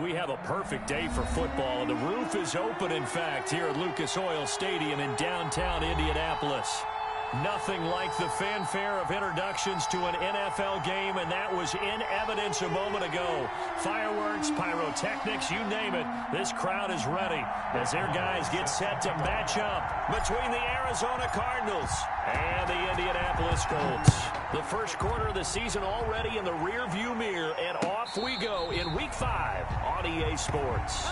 We have a perfect day for football, and the roof is open, in fact, here at Lucas Oil Stadium in downtown Indianapolis. Nothing like the fanfare of introductions to an NFL game, and that was in evidence a moment ago. Fireworks, pyrotechnics, you name it. This crowd is ready as their guys get set to match up between the Arizona Cardinals and the Indianapolis Colts. The first quarter of the season already in the rearview mirror, and off we go in Week 5 on EA Sports.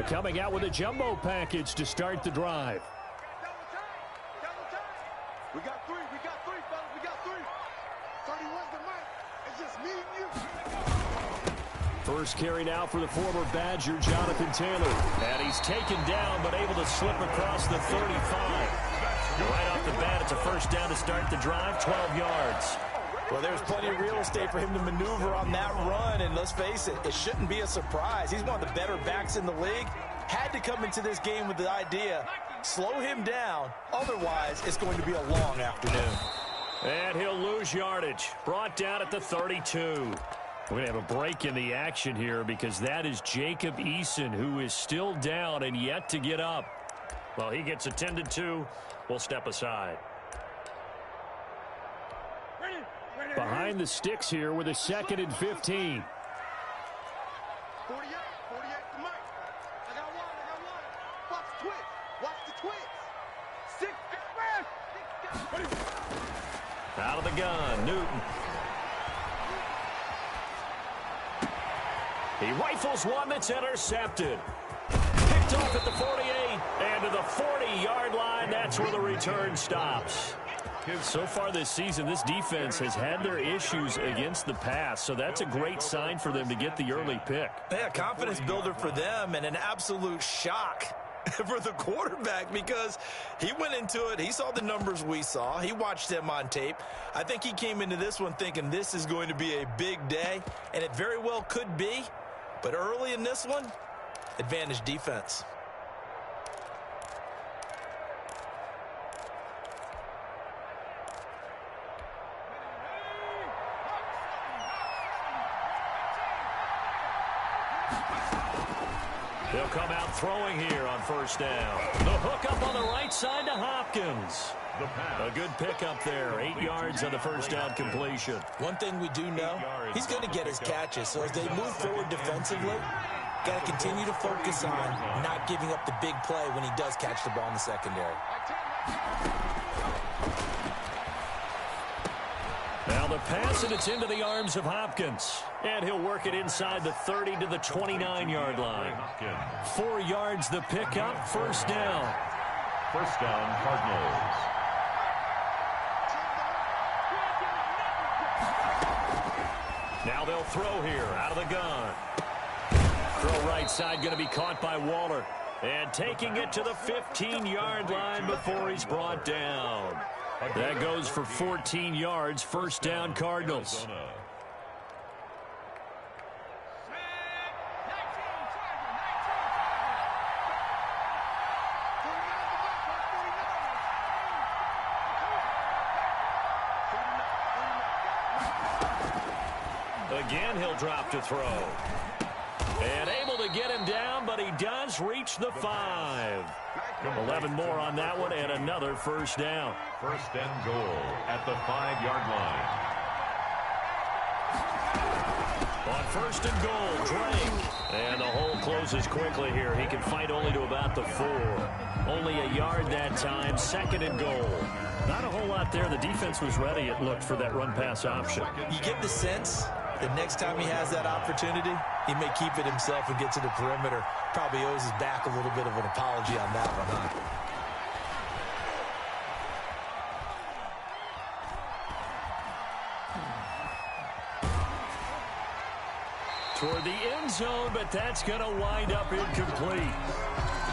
Coming out with a jumbo package to start the drive. We got three, fellas, we got three. 31's the mic. It's just me and you. First carry now for the former Badger, Jonathan Taylor. And he's taken down, but able to slip across the 35. Right off the bat, it's a first down to start the drive, 12 yards. Well, there's plenty of real estate for him to maneuver on that run, and let's face it, it shouldn't be a surprise. He's one of the better backs in the league. Had to come into this game with the idea, slow him down, otherwise it's going to be a long afternoon. And he'll lose yardage, brought down at the 32. We're going to have a break in the action here because that is Jacob Eason, who is still down and yet to get up. Well, he gets attended to. We'll step aside. Behind the sticks here with a 2nd and 15. 48 to Mike. I got one. Watch the twitch. Watch the twitch. 6. Out of the gun, Newton. He rifles one that's intercepted. Picked off at the 48 and to the 40-yard line. That's where the return stops. So far this season, this defense has had their issues against the pass, so that's a great sign for them to get the early pick. Yeah, confidence builder for them and an absolute shock for the quarterback because he went into it. He saw the numbers we saw. He watched them on tape. I think he came into this one thinking this is going to be a big day, and it very well could be. But early in this one, advantage defense. They'll come out throwing here on first down. The hook up on the right side to Hopkins. A good pickup there. 8 yards on the first down completion. One thing we do know, he's going to get his catches. So as they move forward defensively, got to continue to focus on not giving up the big play when he does catch the ball in the secondary. Now the pass, and it's into the arms of Hopkins. And he'll work it inside the 30 to the 29-yard line. 4 yards the pickup, first down. First down, Cardinals. Now they'll throw here out of the gun. Throw right side going to be caught by Waller. And taking it to the 15-yard line before he's brought down. That goes for 14 yards, first down Cardinals. Again, he'll drop to throw. And able to get him down, but he does reach the 5. 11 more on that one, and another first down. First and goal at the 5-yard line. On first and goal, Drake. And the hole closes quickly here. He can fight only to about the 4. Only a yard that time, 2nd and goal. Not a whole lot there. The defense was ready, it looked, for that run-pass option. You get the sense the next time he has that opportunity, he may keep it himself and get to the perimeter. Probably owes his back a little bit of an apology on that one, huh? Toward the end zone, but that's going to wind up incomplete.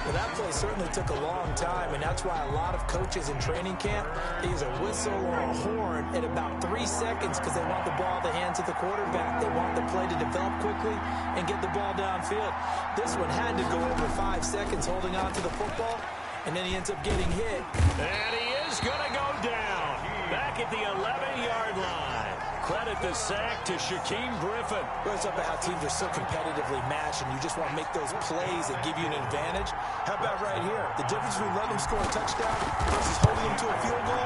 Well, that play certainly took a long time, and that's why a lot of coaches in training camp, they use a whistle or a horn at about 3 seconds because they want the ball in the hands of the quarterback. They want the play to develop quickly and get the ball downfield. This one had to go over 5 seconds holding on to the football, and then he ends up getting hit. And he is going to go down back at the 11-yard line. Credit the sack to Shaquem Griffin. It's up how teams are so competitively matched, and you just want to make those plays that give you an advantage. How about right here? The difference between letting them score a touchdown versus holding them to a field goal,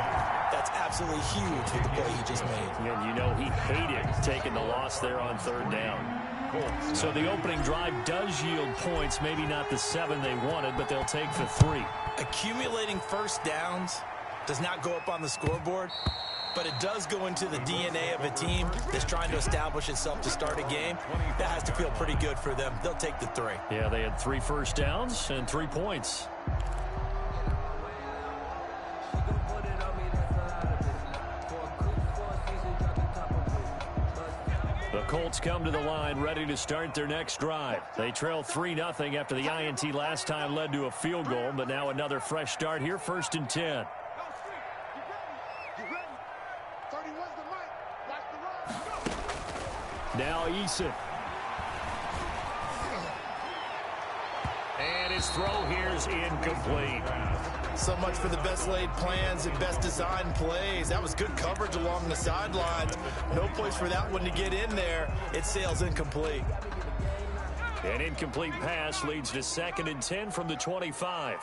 that's absolutely huge with the play he just made. And you know he hated taking the loss there on third down. So the opening drive does yield points, maybe not the 7 they wanted, but they'll take the 3. Accumulating first downs does not go up on the scoreboard, but it does go into the DNA of a team that's trying to establish itself to start a game. That has to feel pretty good for them. They'll take the 3. Yeah, they had 3 first downs and 3 points. The Colts come to the line ready to start their next drive. They trail 3-0 after the INT last time led to a field goal, but now another fresh start here, 1st and 10. Now Eason. And his throw here is incomplete. So much for the best laid plans and best designed plays. That was good coverage along the sidelines. No place for that one to get in there. It sails incomplete. An incomplete pass leads to 2nd and 10 from the 25.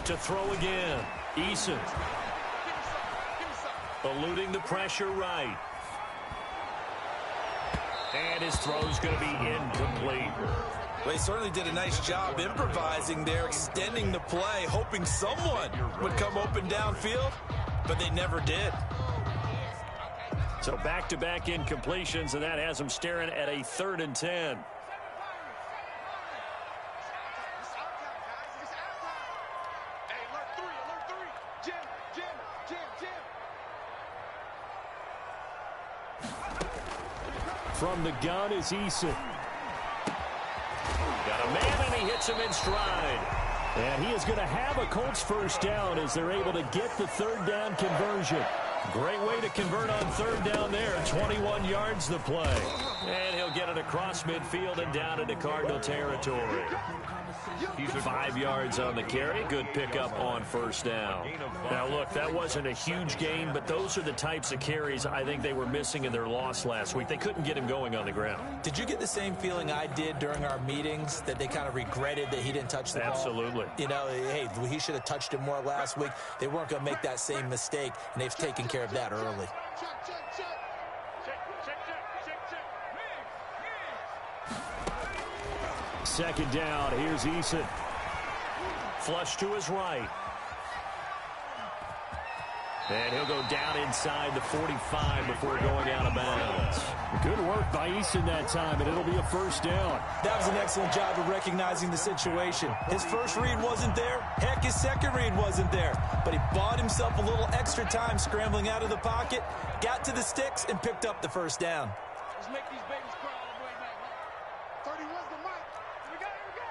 To throw again. Eason. Eluding the pressure right. And his throw's going to be incomplete. Well, he certainly did a nice job improvising there, extending the play, hoping someone would come open downfield, but they never did. So back-to-back incompletions, and that has him staring at a 3rd and 10. From the gun is Eason. Got a man, and he hits him in stride. And he is going to have a Colts first down as they're able to get the 3rd down conversion. Great way to convert on 3rd down there. 21 yards the play. And he'll get it across midfield and down into Cardinal territory. 5 yards on the carry. Good pickup on 1st down. Now, look, that wasn't a huge gain, but those are the types of carries I think they were missing in their loss last week. They couldn't get him going on the ground. Did you get the same feeling I did during our meetings, that they kind of regretted that he didn't touch the ball? Absolutely. You know, hey, he should have touched it more last week. They weren't going to make that same mistake, and they've taken care of that early. Second down, here's Eason. Flush to his right. And he'll go down inside the 45 before going out of bounds. Good work by Eason that time, and it'll be a 1st down. That was an excellent job of recognizing the situation. His first read wasn't there. Heck, his second read wasn't there. But he bought himself a little extra time scrambling out of the pocket, got to the sticks, and picked up the 1st down. Let's make these babies cry all the way back. 31's the mic. Here we go.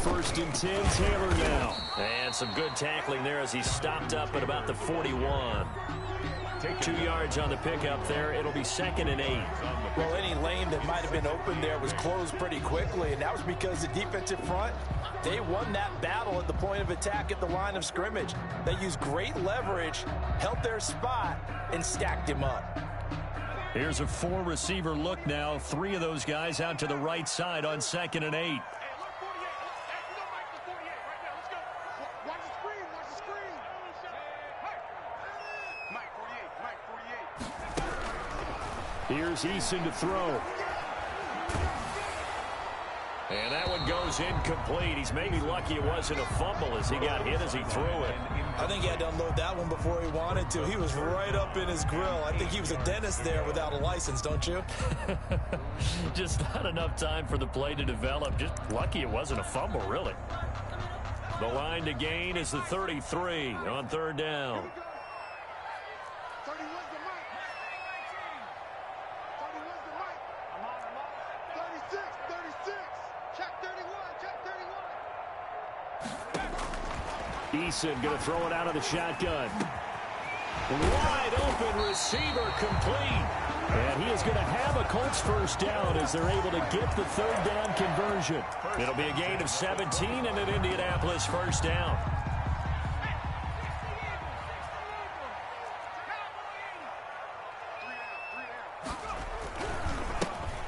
1st and 10, Taylor now. And some good tackling there as he stopped up at about the 41. 2 yards on the pickup there. It'll be 2nd and 8. Well, any lane that might have been open there was closed pretty quickly, and that was because the defensive front, they won that battle at the point of attack at the line of scrimmage. They used great leverage, held their spot, and stacked him up. Here's a 4-receiver look now. 3 of those guys out to the right side on 2nd and 8. Here's Eason to throw. And that one goes goes incomplete. He's maybe lucky it wasn't a fumble as he got hit as he threw it. I think he had to unload that one before he wanted to. He was right up in his grill. I think he was a dentist there without a license, don't you? Just not enough time for the play to develop. Just lucky it wasn't a fumble, really. The line to gain is the 33 on third down. 31's the mic. 31's the mic. 36, 36. Check 31, check 31. Eason going to throw it out of the shotgun. Wide open receiver complete. And he is going to have a Colts first down as they're able to get the third down conversion. It'll be a gain of 17 and an Indianapolis first down.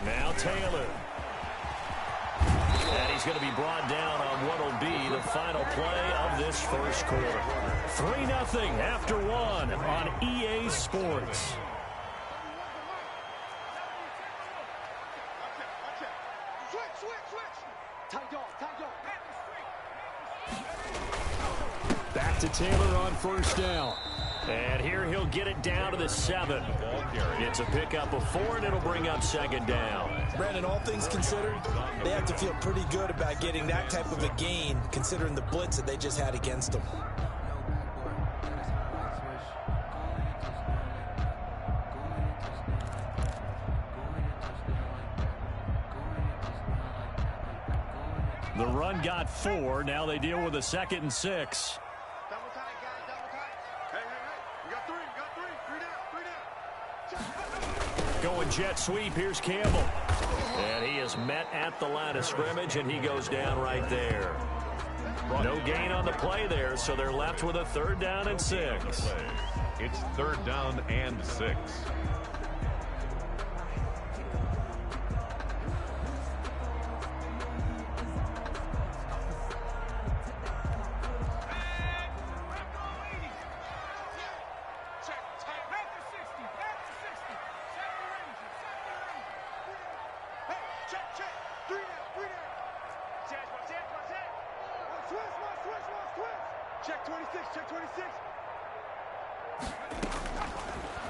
Now Taylor. And he's going to be brought down on what will be the final play of this first quarter. 3-0 after one on EA Sports. Back to Taylor on first down. And here he'll get it down to the 7. It's a pickup of 4, and it'll bring up second down. Brandon, all things considered, they have to feel pretty good about getting that type of a gain, considering the blitz that they just had against them. The run got 4. Now they deal with a 2nd and 6. Double tight, guys, double tight. Hey. We got 3 down. Going jet sweep. Here's Campbell. And he is met at the line of scrimmage, and he goes down right there. No gain on the play there, so they're left with a 3rd down and 6. It's 3rd down and 6. Check 26, check 26.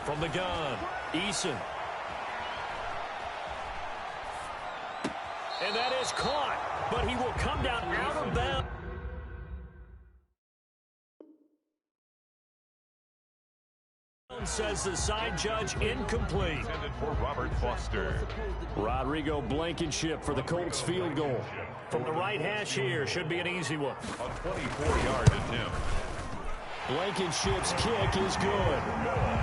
From the gun, Eason. And that is caught, but he will come down out of bounds. Says the side judge incomplete. Intended for Robert Foster. Rodrigo Blankenship for the Colts field goal. From the right hash here, should be an easy one. A 24-yard attempt. Blankenship's kick is good.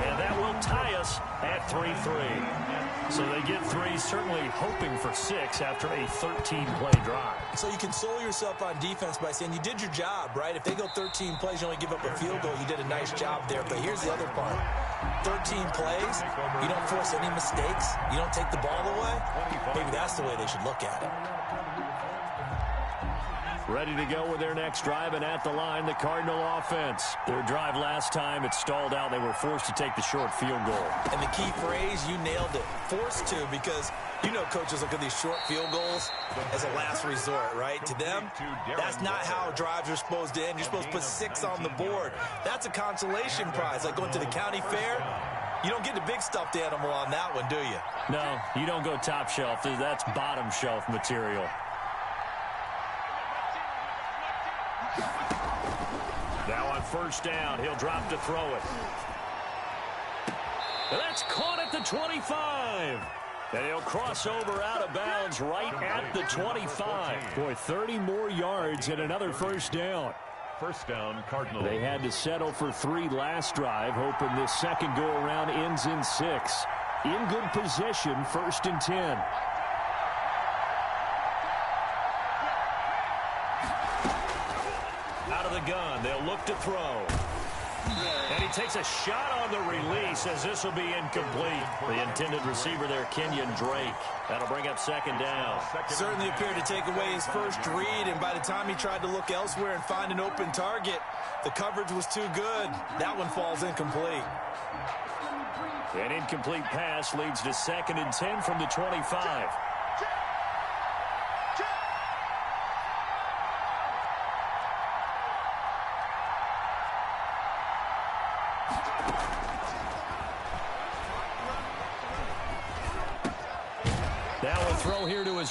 And that will tie us at 3-3. So they get 3, certainly hoping for 6 after a 13-play drive. So you console yourself on defense by saying you did your job, right? If they go 13 plays, you only give up a field goal, you did a nice job there. But here's the other part. 13 plays, you don't force any mistakes, you don't take the ball away. Maybe that's the way they should look at it. Ready to go with their next drive, and at the line, the Cardinal offense. Their drive last time, it stalled out. They were forced to take the short field goal. And the key phrase, you nailed it. Forced to, because you know coaches look at these short field goals as a last resort, right? To them, that's not how drives are supposed to end. You're supposed to put 6 on the board. That's a consolation prize, like going to the county fair. You don't get the big stuffed animal on that one, do you? No, you don't go top shelf. That's bottom shelf material. Now on first down, he'll drop to throw it. And that's caught at the 25. And he'll cross over out of bounds right at the 25. Boy, 30 more yards and another first down. First down, Cardinals. They had to settle for 3 last drive, hoping this second go-around ends in 6. In good position, 1st and 10. Out of the gun, they'll look to throw. And he takes a shot on the release as this will be incomplete. The intended receiver there, Kenyon Drake. That'll bring up second down. Certainly appeared to take away his first read, and by the time he tried to look elsewhere and find an open target, the coverage was too good. That one falls incomplete. An incomplete pass leads to 2nd and 10 from the 25.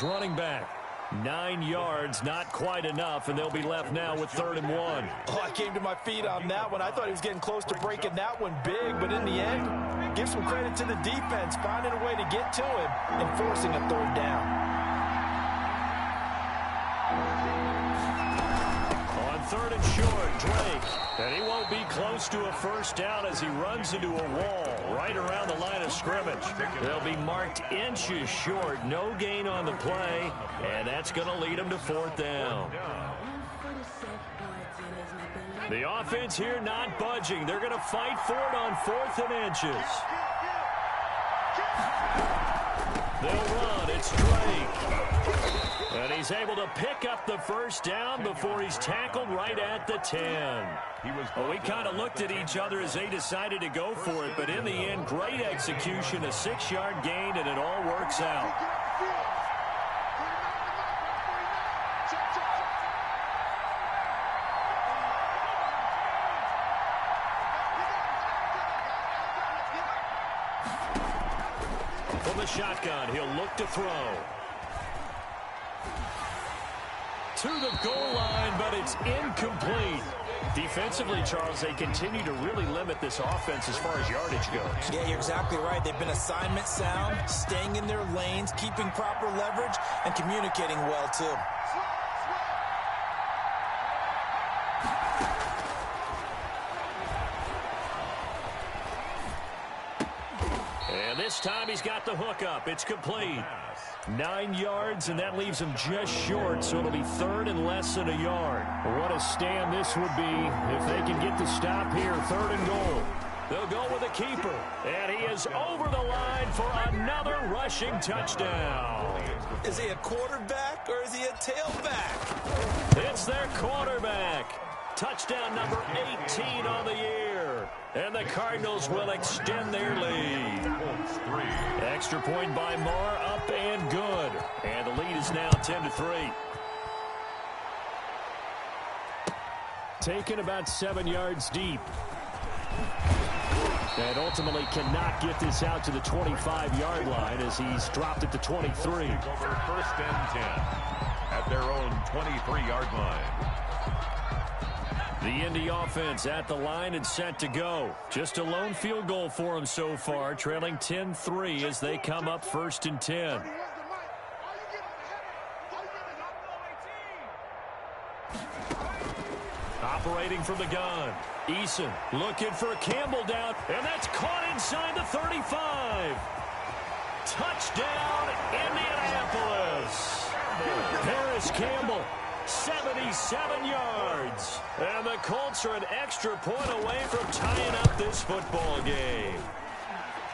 his running back. 9 yards, not quite enough, and they'll be left now with 3rd and 1. Oh, I came to my feet on that one. I thought he was getting close to breaking that one big, but in the end, give some credit to the defense, finding a way to get to him and forcing a 3rd down. On 3rd and short, Drake. And he won't be close to a 1st down as he runs into a wall right around the line of scrimmage. They'll be marked inches short. No gain on the play, and that's going to lead him to 4th down. The offense here not budging. They're going to fight for it on 4th and inches. They'll run. It's Drake. And he's able to pick up the 1st down before he's tackled right at the 10. Well, we kind of looked at each other as they decided to go for it, but in the end, great execution, a 6-yard gain, and it all works out. From the shotgun, he'll look to throw. To the goal line, but it's incomplete. Defensively, Charles, they continue to really limit this offense as far as yardage goes. Yeah, you're exactly right. They've been assignment sound, staying in their lanes, keeping proper leverage, and communicating well, too. And this time he's got the hook up. It's complete. 9 yards, and that leaves him just short, so it'll be 3rd and less than a yard. What a stand this would be if they can get the stop here, 3rd and goal. They'll go with a keeper, and he is over the line for another rushing touchdown. Is he a quarterback or is he a tailback? It's their quarterback. Touchdown number 18 on the year. And the Cardinals will extend their lead. Extra point by Marr, up and good. And the lead is now 10-3. Taken about 7 yards deep. And ultimately cannot get this out to the 25-yard line as he's dropped it to 23. Over 1st and 10 at their own 23-yard line. The Indy offense at the line and set to go. Just a lone field goal for them so far, trailing 10-3 as they come up 1st and 10. Operating from the gun. Eason looking for Campbell down, and that's caught inside the 35. Touchdown, Indianapolis. Paris Campbell, 77 yards. And the Colts are an extra point away from tying up this football game.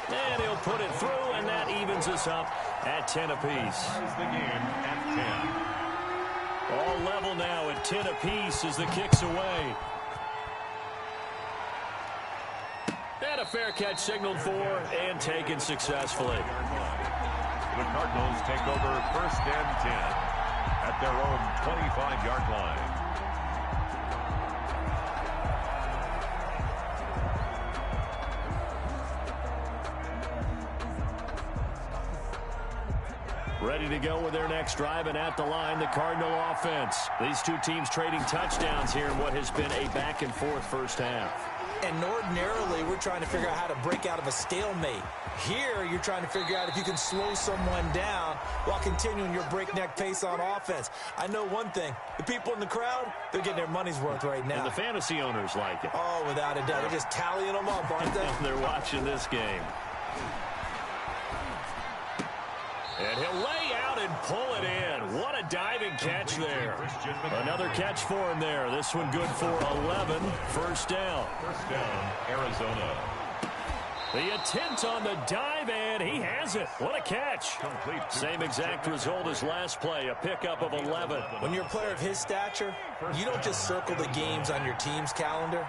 And he'll put it through, and that evens us up at 10 apiece. The game at 10. All level now at 10 apiece as the kick's away. And a fair catch signaled for and taken successfully. The Cardinals take over 1st and 10 at their own 25-yard line. Ready to go with their next drive, and at the line, the Cardinal offense. These two teams trading touchdowns here in what has been a back-and-forth first half. And ordinarily, we're trying to figure out how to break out of a stalemate. Here, you're trying to figure out if you can slow someone down while continuing your breakneck pace on offense. I know one thing. The people in the crowd, they're getting their money's worth right now. And the fantasy owners like it. Oh, without a doubt. They're just tallying them up, aren't they? They're watching this game. And he'll lay out and pull it in. What a diving catch there. Another catch for him there. This one good for 11. 1st down. 1st down, Arizona. The attempt on the dive, and he has it. What a catch. Same exact result as last play, a pickup of 11. When you're a player of his stature, you don't just circle the games on your team's calendar.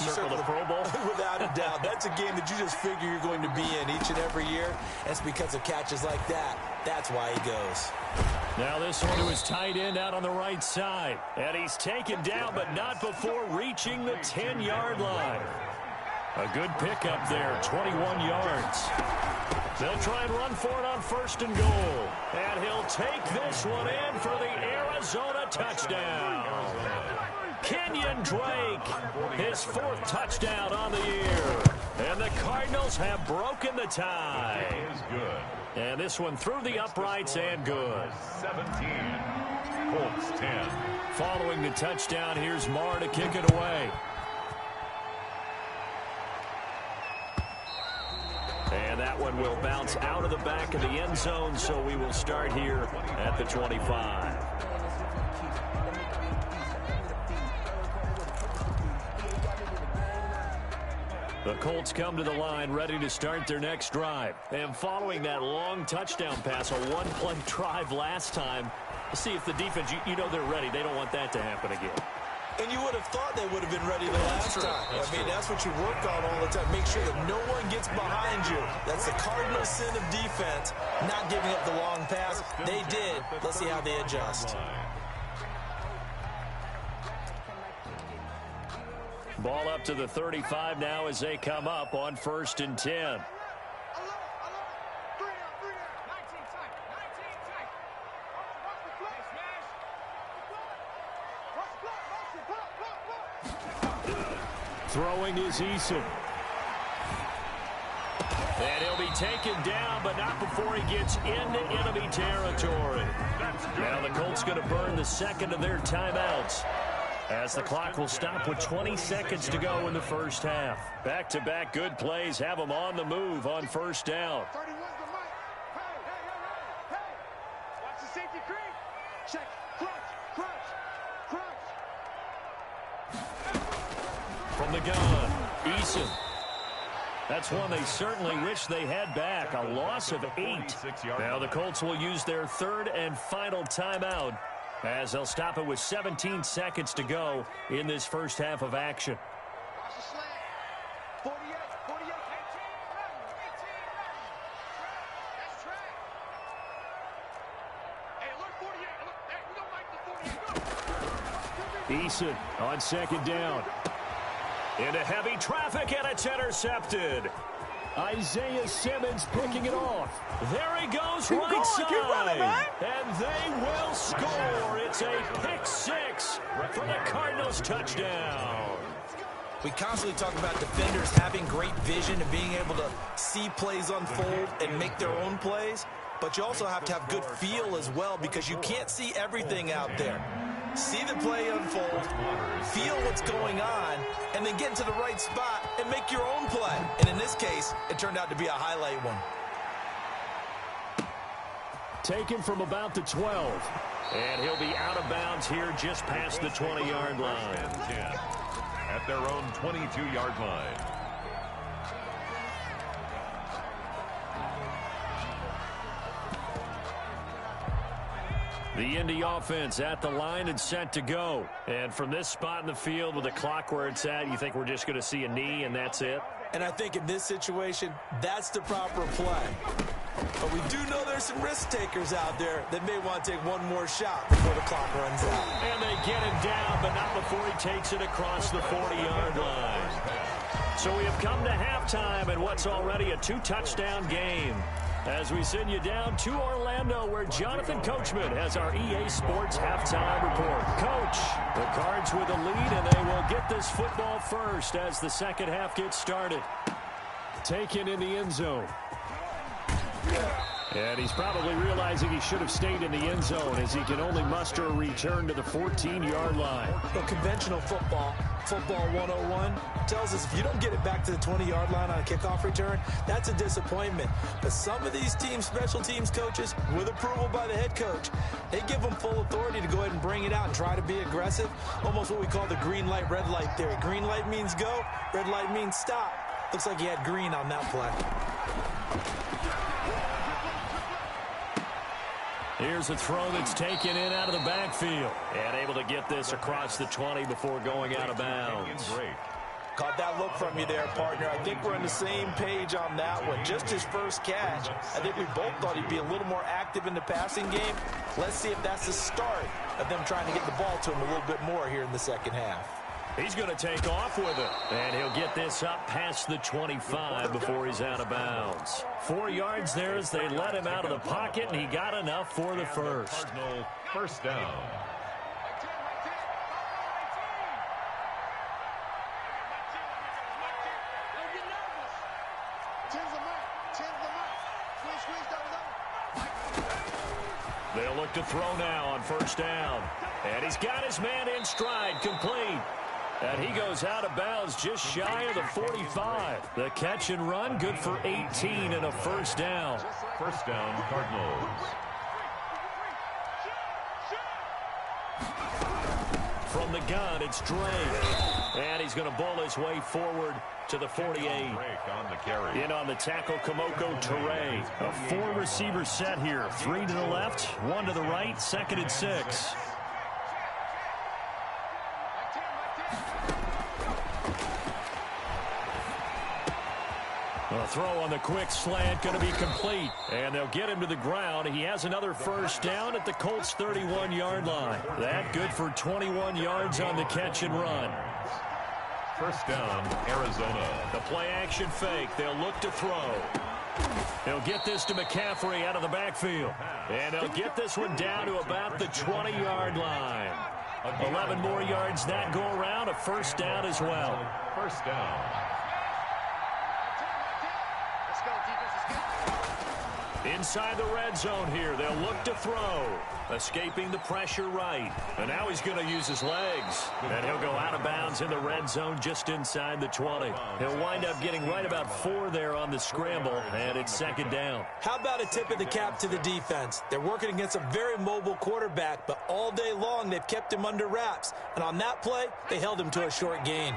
You circle the Pro Bowl? Without a doubt. That's a game that you just figure you're going to be in each and every year. And it's because of catches like that. That's why he goes. Now this one to his tight end out on the right side. And he's taken down, but not before reaching the 10-yard line. A good pickup there, 21 yards. They'll try and run for it on 1st and goal. And he'll take this one in for the Arizona touchdown. Kenyon Drake, his 4th touchdown on the year. And the Cardinals have broken the tie. And this one through the uprights and good. 17, Colts 10. Following the touchdown, here's Marr to kick it away. And that one will bounce out of the back of the end zone, so we will start here at the 25. The Colts come to the line ready to start their next drive. And following that long touchdown pass, a one-play drive last time, let's see if the defense, you know they're ready. They don't want that to happen again. And you would have thought they would have been ready the last time. I mean, that's what you work on all the time. Make sure that no one gets behind you. That's the cardinal sin of defense, not giving up the long pass. They did. Let's see how they adjust. Ball up to the 35 now as they come up on 1st and 10. Throwing is Eason. And he'll be taken down, but not before he gets into enemy territory. Now the Colts going to burn the 2nd of their timeouts, as the clock will stop with 20 seconds to go in the first half. Back-to-back good plays have them on the move on 1st down. 31's the mic. Hey. Watch the safety creep. Check. Crunch. From the gun, Eason. That's one they certainly wish they had back. A loss of 8. Now the Colts will use their 3rd and final timeout, as they'll stop it with 17 seconds to go in this first half of action. Watch the slant. 48. 18, that's track. Hey, look, 48. Look, hey, we don't like the 48. Eason on 2nd down. Into heavy traffic, and it's intercepted. Isaiah Simmons picking it off. There he goes, right side. And they will score. It's a pick 6 for the Cardinals touchdown. We constantly talk about defenders having great vision and being able to see plays unfold and make their own plays. But you also have to have good feel as well, because you can't see everything out there. See the play unfold, feel what's going on, and then get into the right spot and make your own play. And in this case, it turned out to be a highlight one. Taken from about the 12. And he'll be out of bounds here just past the 20-yard line. At their own 22-yard line. The Indy offense at the line and set to go. And from this spot in the field with the clock where it's at, you think we're just going to see a knee and that's it? And I think in this situation, that's the proper play. But we do know there's some risk takers out there that may want to take one more shot before the clock runs out. And they get him down, but not before he takes it across the 40-yard line. So we have come to halftime in what's already a 2-touchdown game, as we send you down to Orlando, where Jonathan Coachman has our EA Sports halftime report. Coach, the Cards with a lead, and they will get this football first as the second half gets started. Taken in the end zone. And he's probably realizing he should have stayed in the end zone, as he can only muster a return to the 14-yard line. Well, conventional football 101, tells us if you don't get it back to the 20-yard line on a kickoff return, that's a disappointment. But some of these teams, special teams coaches, with approval by the head coach, they give them full authority to go ahead and bring it out and try to be aggressive, almost what we call the green light, red light theory. Green light means go, red light means stop. Looks like he had green on that play. Here's a throw that's taken in out of the backfield, and able to get this across the 20 before going out of bounds. Caught that look from you there, partner. I think we're on the same page on that one. Just his first catch. I think we both thought he'd be a little more active in the passing game. Let's see if that's the start of them trying to get the ball to him a little bit more here in the second half. He's going to take off with it. And he'll get this up past the 25 before he's out of bounds. 4 yards there as they let him out of the pocket, and he got enough for the first. Cardinal first down. They'll look to throw now on first down. And he's got his man in stride, complete. And he goes out of bounds just shy of the 45. The catch and run, good for 18 and a first down. First down, Cardinals. From the gun, it's Drake. And he's going to bull his way forward to the 48. On the carry. In on the tackle, Kamoko Toure. A 4-receiver set here. 3 to the left, 1 to the right, 2nd and 6. A throw on the quick slant, going to be complete. And they'll get him to the ground. He has another first down at the Colts' 31-yard line. That good for 21 yards on the catch and run. First down, Arizona. The play-action fake. They'll look to throw. They'll get this to McCaffrey out of the backfield. And they'll get this one down to about the 20-yard line. 11 more yards that go around. A first down as well. First down. Inside the red zone here. They'll look to throw. Escaping the pressure right. And now he's going to use his legs. And he'll go out of bounds in the red zone just inside the 20. He'll wind up getting right about 4 there on the scramble. And it's 2nd down. How about a tip of the cap to the defense? They're working against a very mobile quarterback, but all day long they've kept him under wraps. And on that play, they held him to a short gain.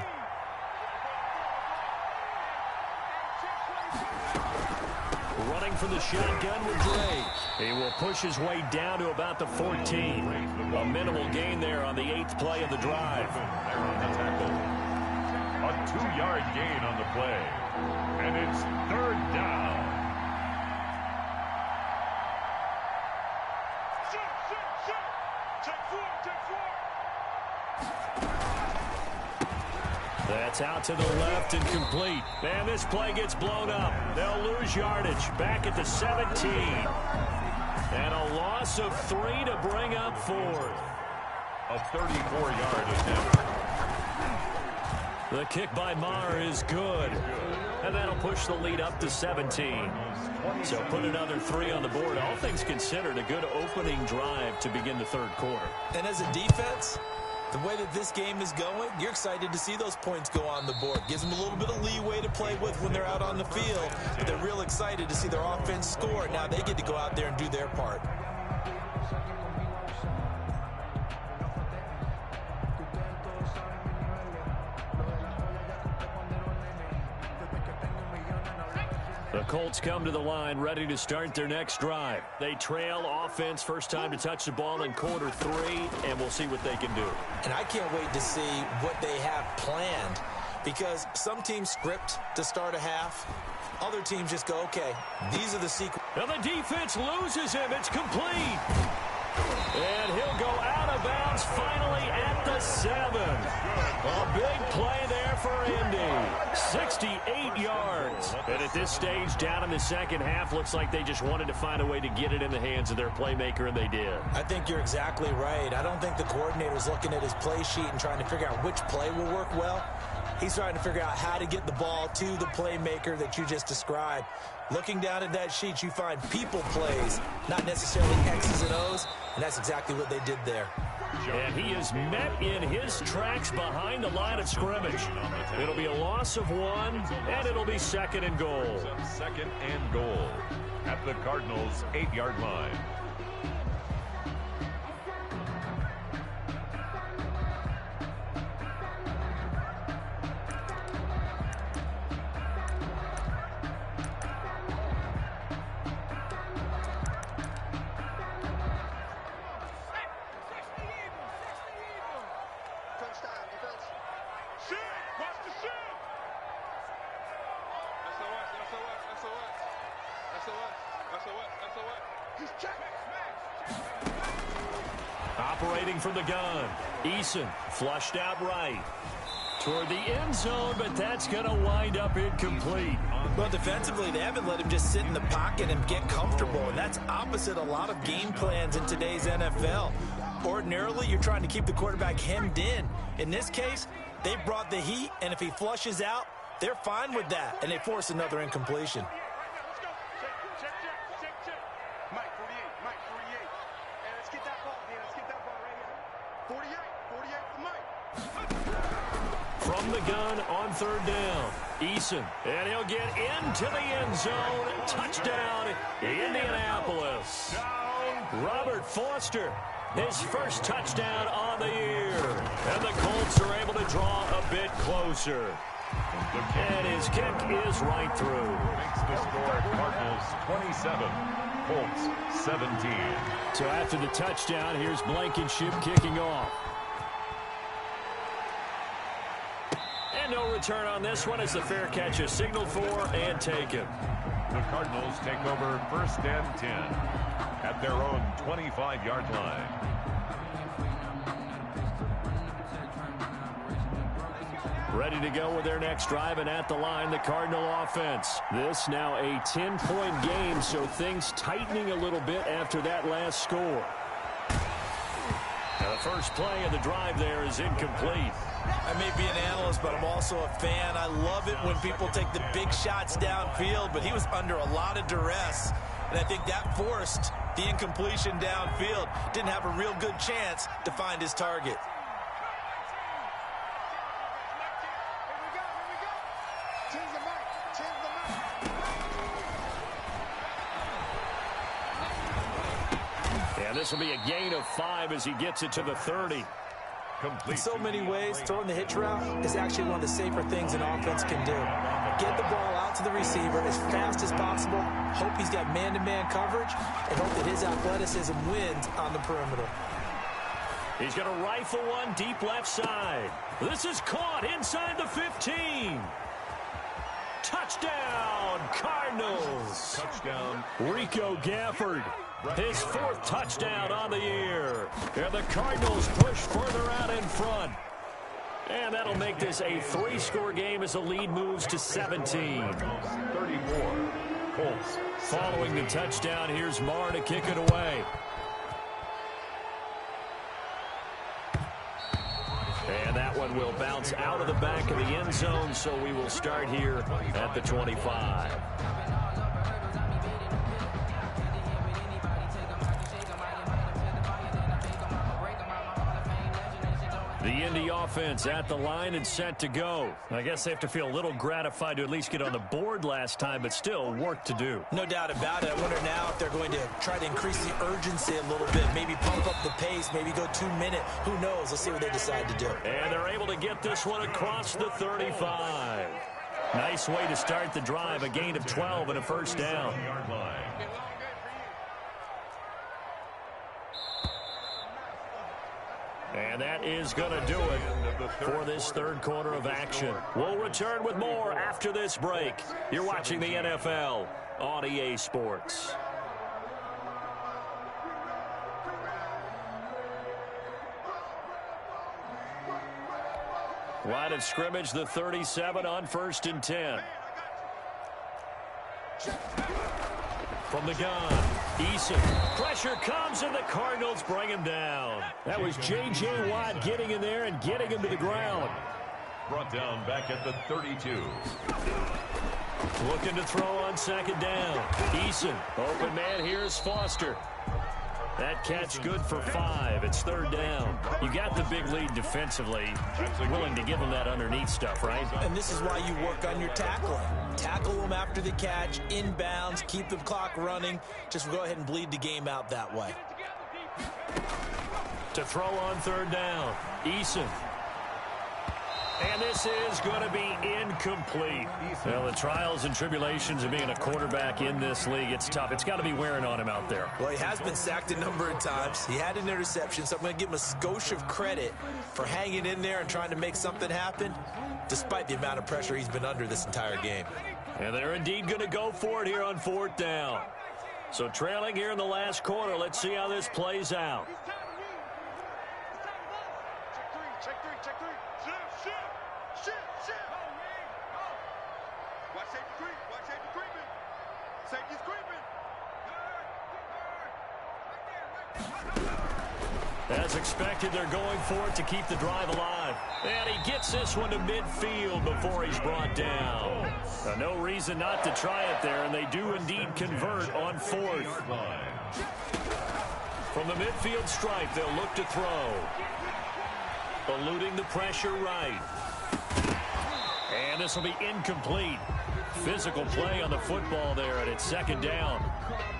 Running from the shotgun with Drake. He will push his way down to about the 14. A minimal gain there on the 8th play of the drive. There on the tackle. A 2-yard gain on the play. And it's 3rd down. That's out to the left and complete. And this play gets blown up. They'll lose yardage. Back at the 17. And a loss of 3 to bring up 4th. A 34-yard attempt. The kick by Maher is good. And that'll push the lead up to 17. So put another 3 on the board. All things considered, a good opening drive to begin the 3rd quarter. And as a defense, the way that this game is going, you're excited to see those points go on the board. Gives them a little bit of leeway to play with when they're out on the field. But they're real excited to see their offense score. Now they get to go out there and do their part. The Colts come to the line ready to start their next drive. They trail offense, first time to touch the ball in quarter 3, and we'll see what they can do. And I can't wait to see what they have planned, because some teams script to start a half. Other teams just go, okay, these are the sequences. And the defense loses him. It's complete. And he'll go out of bounds finally at the 7. A big play there for Indy. 68 yards. And at this stage, down in the second half, looks like they just wanted to find a way to get it in the hands of their playmaker, and they did. I think you're exactly right. I don't think the coordinator's looking at his play sheet and trying to figure out which play will work well. He's trying to figure out how to get the ball to the playmaker that you just described. Looking down at that sheet, you find people plays, not necessarily X's and O's, and that's exactly what they did there. And he is met in his tracks behind the line of scrimmage. It'll be a loss of 1, and it'll be 2nd and goal. 2nd and goal at the Cardinals' 8-yard line. Operating from the gun, Eason flushed out right. Toward the end zone, but that's going to wind up incomplete. Well, defensively, they haven't let him just sit in the pocket and get comfortable, and that's opposite a lot of game plans in today's NFL. Ordinarily, you're trying to keep the quarterback hemmed in. In this case, they brought the heat, and if he flushes out, they're fine with that, and they force another incompletion. Mike 48. And let's get that ball, man. Let's get that ball right here. 48 for Mike. From the gun on third down, Eason, and he'll get into the end zone. Touchdown, Indianapolis. Robert Foster, his first touchdown on the year. And the Colts are able to draw a bit closer. And his kick is right through. Makes the score Cardinals 27, Colts 17. So after the touchdown, here's Blankenship kicking off. And no return on this one as the fair catch is signaled for and taken. The Cardinals take over first and 10 at their own 25-yard line. Ready to go with their next drive, and at the line, the Cardinal offense. This now a 10-point game, so things tightening a little bit after that last score. Now the first play of the drive there is incomplete. I may be an analyst, but I'm also a fan. I love it when people take the big shots downfield, but he was under a lot of duress, and I think that forced the incompletion downfield. Didn't have a real good chance to find his target. And this will be a gain of 5 as he gets it to the 30. In so many ways, throwing the hitch route is actually one of the safer things an offense can do. Get the ball out to the receiver as fast as possible, hope he's got man-to-man coverage, and hope that his athleticism wins on the perimeter. He's going to rifle one deep left side. This is caught inside the 15. Touchdown, Cardinals. Touchdown. Rico Gafford, his 4th touchdown on the year. And the Cardinals push further out in front. And that'll make this a 3-score game as the lead moves to 17. 34, Colts. Following the touchdown, here's Marr to kick it away. And that one will bounce out of the back of the end zone, so we will start here at the 25. The Indy offense at the line and set to go. I guess they have to feel a little gratified to at least get on the board last time, but still work to do. No doubt about it. I wonder now if they're going to try to increase the urgency a little bit, maybe pump up the pace, maybe go 2-minute. Who knows? Let's see what they decide to do. And they're able to get this one across the 35. Nice way to start the drive, a gain of 12 and a first down. And that is going to do it for this third quarter of action. We'll return with more after this break. You're watching the NFL on EA Sports. Line of scrimmage, the 37 on 1st and 10. From the gun, Eason. Pressure comes, and the Cardinals bring him down. That was J.J. Watt getting in there and getting him to the ground. Brought down back at the 32. Looking to throw on 2nd down. Eason, open man, here's Foster. That catch good for 5. It's 3rd down. You got the big lead defensively. Willing to give them that underneath stuff, right? And this is why you work on your tackling. Tackle them after the catch, inbounds, keep the clock running. Just go ahead and bleed the game out that way. To throw on 3rd down, Eason. And this is going to be incomplete. Well, the trials and tribulations of being a quarterback in this league, it's tough. It's got to be wearing on him out there. Well, he has been sacked a number of times. He had an interception, so I'm going to give him a skosh of credit for hanging in there and trying to make something happen, despite the amount of pressure he's been under this entire game. And they're indeed going to go for it here on 4th down. So trailing here in the last quarter, let's see how this plays out. Check three. Shift. Watch safety creep. Watch safety creeping. Safety's creeping. As expected, they're going for it to keep the drive alive. And he gets this one to midfield before he's brought down. No reason not to try it there, and they do indeed convert on fourth. From the midfield stripe, they'll look to throw. Eluding the pressure right. And this will be incomplete. Physical play on the football there, and it's second down.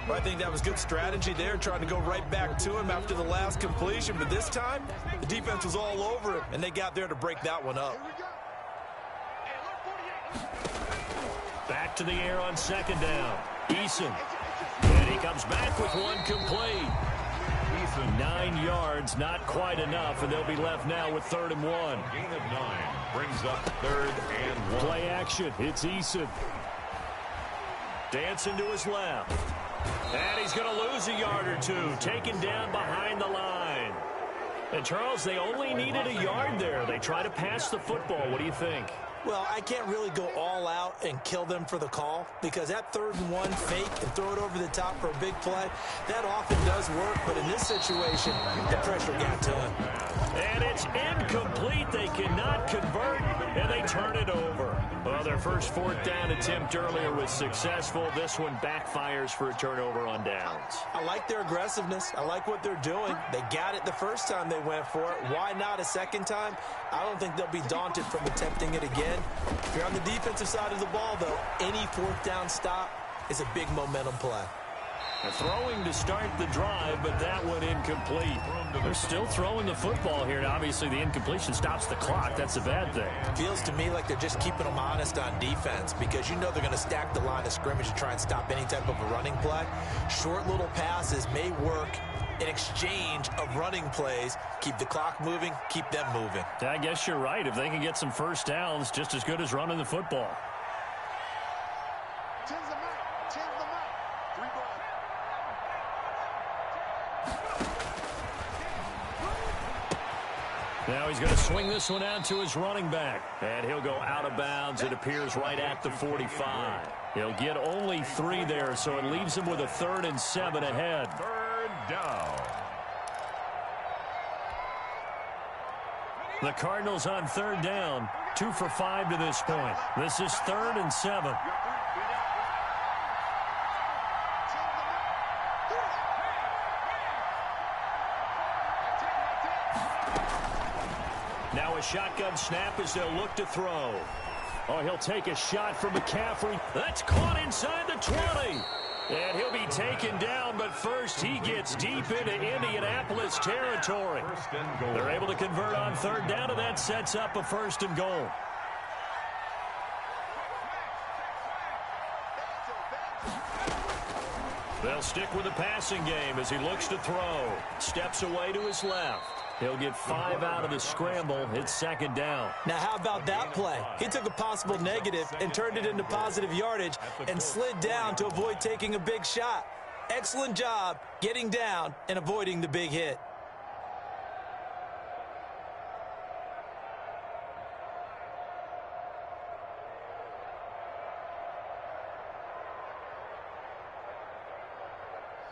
Well, I think that was good strategy there, trying to go right back to him after the last completion. But this time, the defense was all over him, and they got there to break that one up. Back to the air on second down. Eason. And he comes back with one complete. 9 yards, not quite enough, and they'll be left now with 3rd and 1. Gain of 9 brings up 3rd and 1. Play action. It's Eason. Dancing to his left. And he's going to lose a yard or two. Taken down behind the line. And, Charles, they only needed a yard there. They try to pass the football. What do you think? Well, I can't really go all out and kill them for the call because that 3rd and 1 fake and throw it over the top for a big play, that often does work. But in this situation, the pressure got to him. And it's incomplete. They cannot convert, and they turn it over. Well, their first 4th down attempt earlier was successful. This one backfires for a turnover on downs. I like their aggressiveness. I like what they're doing. They got it the first time they went for it. Why not a second time? I don't think they'll be daunted from attempting it again. If you're on the defensive side of the ball, though, any 4th down stop is a big momentum play. Throwing to start the drive, but that one incomplete. They're still throwing the football here, and obviously the incompletion stops the clock. That's a bad thing. Feels to me like they're just keeping them honest on defense because you know they're going to stack the line of scrimmage to try and stop any type of a running play. Short little passes may work in exchange of running plays. Keep the clock moving, keep them moving. I guess you're right. If they can get some first downs, just as good as running the football. Change the mic. Change the mic. 3 balls. Now he's going to swing this one out to his running back. And he'll go out of bounds. It appears right at the 45. He'll get only 3 there, so it leaves him with a 3rd and 7 ahead. 3rd down. The Cardinals on 3rd down. 2 for 5 to this point. This is 3rd and 7. Now a shotgun snap as they'll look to throw. Oh, he'll take a shot from McCaffrey. That's caught inside the 20. And he'll be taken down, but first he gets deep into Indianapolis territory. They're able to convert on 3rd down, and that sets up a 1st and goal. They'll stick with the passing game as he looks to throw. Steps away to his left. He'll get 5 out of the scramble. It's 2nd down. Now, how about that play? He took a possible negative and turned it into positive yardage and slid down to avoid taking a big shot. Excellent job getting down and avoiding the big hit.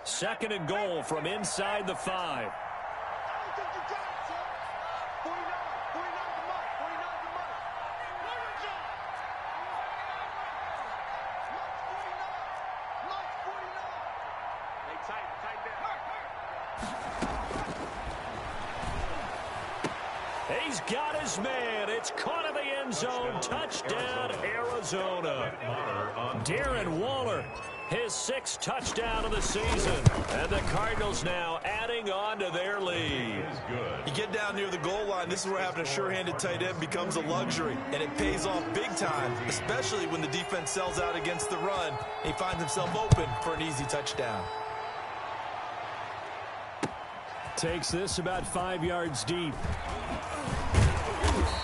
Second and goal from inside the 5. He's got his man. It's caught in the end zone. Touchdown, Arizona. Darren Waller, his 6th touchdown of the season. And the Cardinals now adding on to their lead. You get down near the goal line, this is where having a sure-handed tight end becomes a luxury. And it pays off big time, especially when the defense sells out against the run. He finds himself open for an easy touchdown. Takes this about 5 yards deep.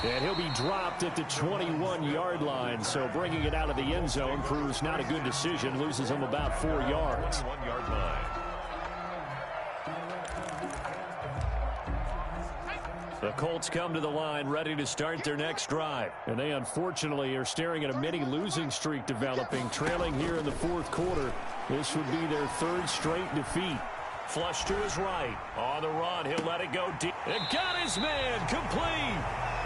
And he'll be dropped at the 21-yard line, so bringing it out of the end zone proves not a good decision. Loses him about 4 yards. 21-yard line. The Colts come to the line ready to start their next drive. And they unfortunately are staring at a mini losing streak developing, trailing here in the fourth quarter. This would be their third straight defeat. Flush to his right. On the run, he'll let it go deep. It got his man complete.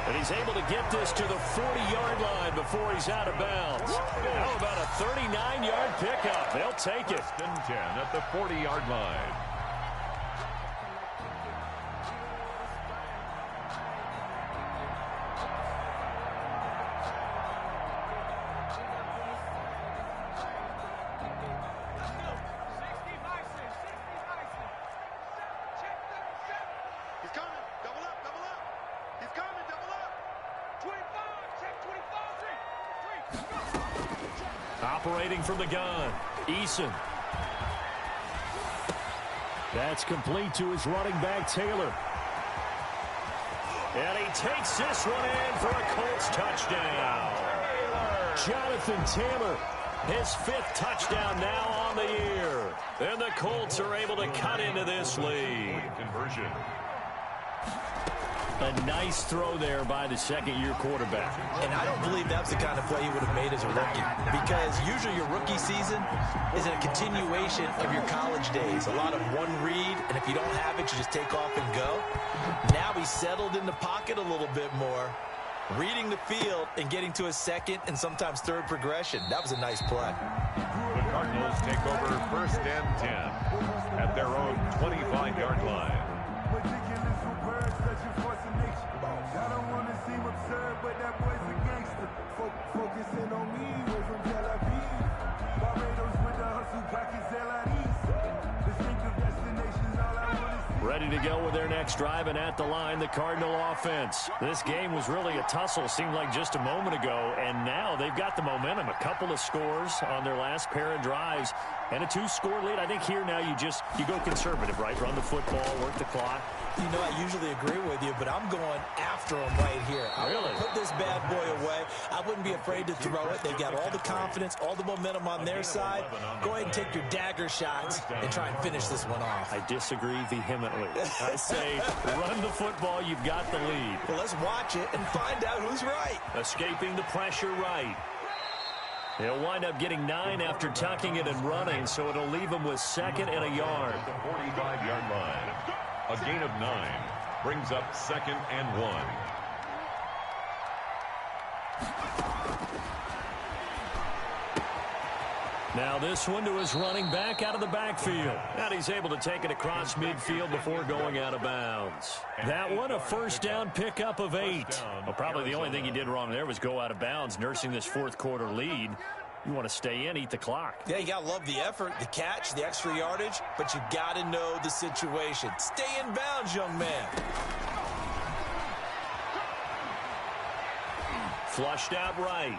And he's able to get this to the 40-yard line before he's out of bounds. How about a 39-yard pickup? They'll take it. 10 at the 40-yard line. He's coming. Double up, double up. He's coming, double up. 25, check 25, 3. Operating from the gun, Eason. That's complete to his running back, Taylor. And he takes this one in for a Colts touchdown. Jonathan Taylor, his 5th touchdown now on the year. And the Colts are able to cut into this lead. Conversion. A nice throw there by the second-year quarterback. And I don't believe that's the kind of play he would have made as a rookie, because usually your rookie season is a continuation of your college days. A lot of one read, and if you don't have it, you just take off and go. Now he's settled in the pocket a little bit more, reading the field and getting to his second and sometimes third progression. That was a nice play. The Cardinals take over 1st and 10 at their own 25-yard line. I don't want to seem absurd, but that boy's a gangster. Focusing on me, way from Tel Aviv. Barbados with the hustle, pockets distinctive destinations, all I want to see. Ready to go with their next drive, and at the line, the Cardinal offense. This game was really a tussle, seemed like just a moment ago, and now they've got the momentum. A couple of scores on their last pair of drives, and a 2-score lead. I think here now you go conservative, right? Run the football, work the clock. You know, I usually agree with you, but I'm going after him right here. I want to put this bad boy away. I wouldn't be afraid to throw it. They've got all the confidence, all the momentum on their side. Go ahead and take your dagger shots and try and finish this one off. I disagree vehemently. I say run the football. You've got the lead. Well, let's watch it and find out who's right. Escaping the pressure right. He'll wind up getting 9 after tucking it and running, so it'll leave him with 2nd and a yard. The 45-yard line. A gain of 9 brings up 2nd and 1. Now this one to his running back out of the backfield. And he's able to take it across midfield before going out of bounds. That one, a 1st down pickup of 8. Well, probably the only thing he did wrong there was go out of bounds, nursing this 4th quarter lead. You want to stay in, eat the clock. Yeah, you got to love the effort, the catch, the extra yardage, but you got to know the situation. Stay in bounds, young man. Flushed out right.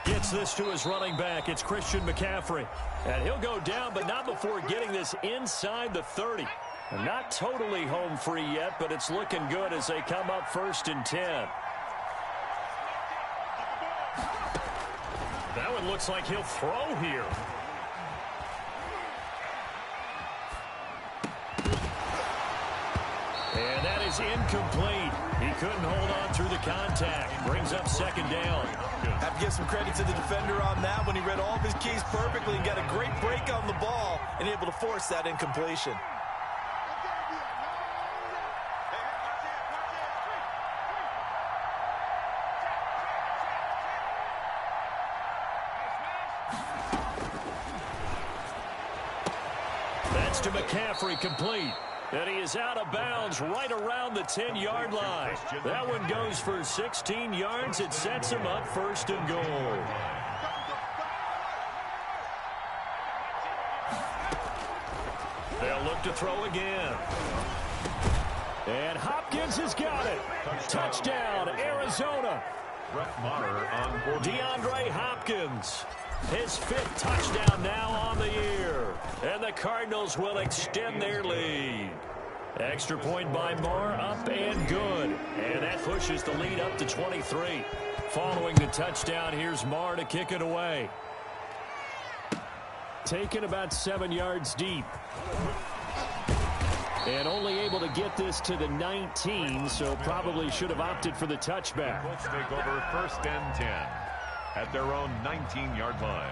Gets this to his running back. It's Christian McCaffrey. And he'll go down, but not before getting this inside the 30. And not totally home free yet, but it's looking good as they come up 1st and 10. That one looks like he'll throw here. And that is incomplete. He couldn't hold on through the contact. Brings up 2nd down. Have to give some credit to the defender on that when he read all of his keys perfectly and got a great break on the ball and able to force that incompletion. That's to McCaffrey, complete. And he is out of bounds right around the 10-yard line. That one goes for 16 yards. It sets him up 1st and goal. They'll look to throw again. And Hopkins has got it. Touchdown, Arizona. DeAndre Hopkins. His 5th touchdown now on the year. And the Cardinals will extend their lead. Extra point by Marr, up and good. And that pushes the lead up to 23. Following the touchdown, here's Marr to kick it away. Taken about 7 yards deep. And only able to get this to the 19, so probably should have opted for the touchback. Colts take over 1st and 10 at their own 19-yard line.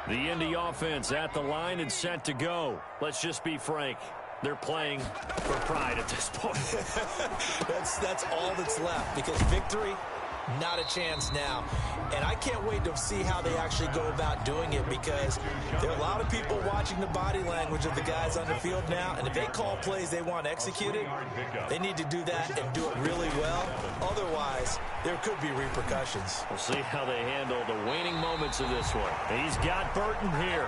The Indy offense at the line and set to go. Let's just be frank. They're playing for pride at this point. That's all that's left, because victory, not a chance now. And I can't wait to see how they actually go about doing it, because there are a lot of people watching the body language of the guys on the field now, and if they call plays they want executed, they need to do that and do it really well. Otherwise, there could be repercussions. We'll see how they handle the waning moments of this one. He's got Burton here,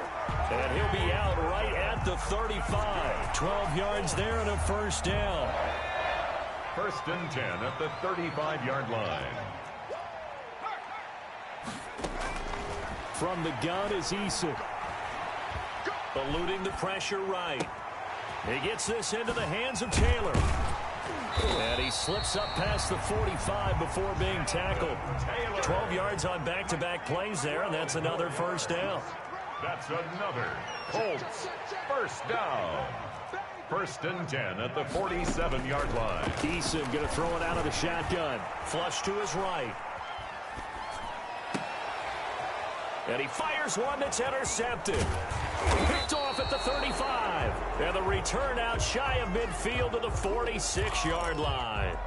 and he'll be out right at the 35. 12 yards there and a first down. 1st and 10 at the 35-yard line. From the gun is Eason. Eluding the pressure right. He gets this into the hands of Taylor. And he slips up past the 45 before being tackled. 12 yards on back-to-back plays there, and that's another first down. That's another Colts first down. 1st and 10 at the 47-yard line. Eason going to throw it out of the shotgun. Flush to his right. And he fires one that's intercepted. Picked off at the 35. And the return out shy of midfield to the 46-yard line.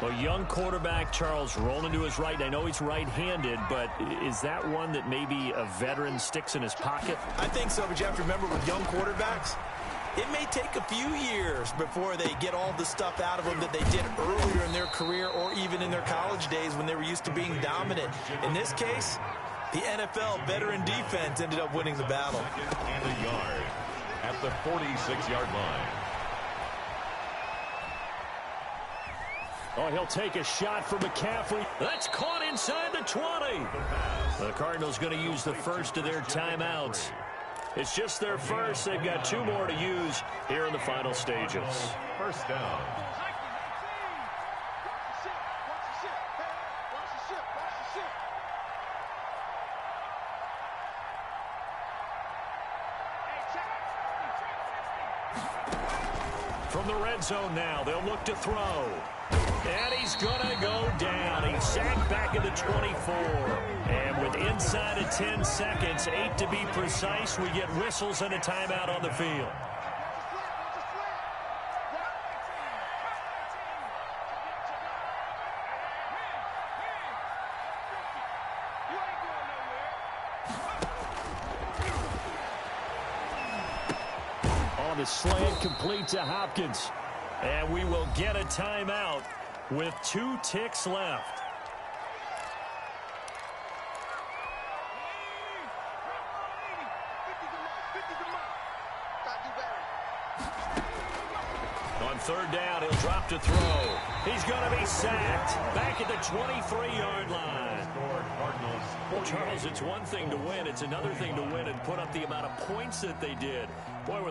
A young quarterback, Charles, rolling to his right. I know he's right-handed, but is that one that maybe a veteran sticks in his pocket? I think so, but you have to remember with young quarterbacks, it may take a few years before they get all the stuff out of them that they did earlier in their career or even in their college days when they were used to being dominant. In this case, the NFL veteran defense ended up winning the battle. And a yard at the 46-yard line. Oh, he'll take a shot for McCaffrey. That's caught inside the 20. The Cardinals going to use the first of their timeouts. It's just their first. They've got 2 more to use here in the final stages. First down. From the red zone now, they'll look to throw. And he's going to go down. He's sacked back at the 24. And with inside of 10 seconds, 8 to be precise, we get whistles and a timeout on the field. On the slant, complete to Hopkins. And we will get a timeout with 2 ticks left. On 3rd down, he'll drop to throw. He's going to be sacked back at the 23-yard line. Well, Charles, it's one thing to win. It's another thing to win and put up the amount of points that they did.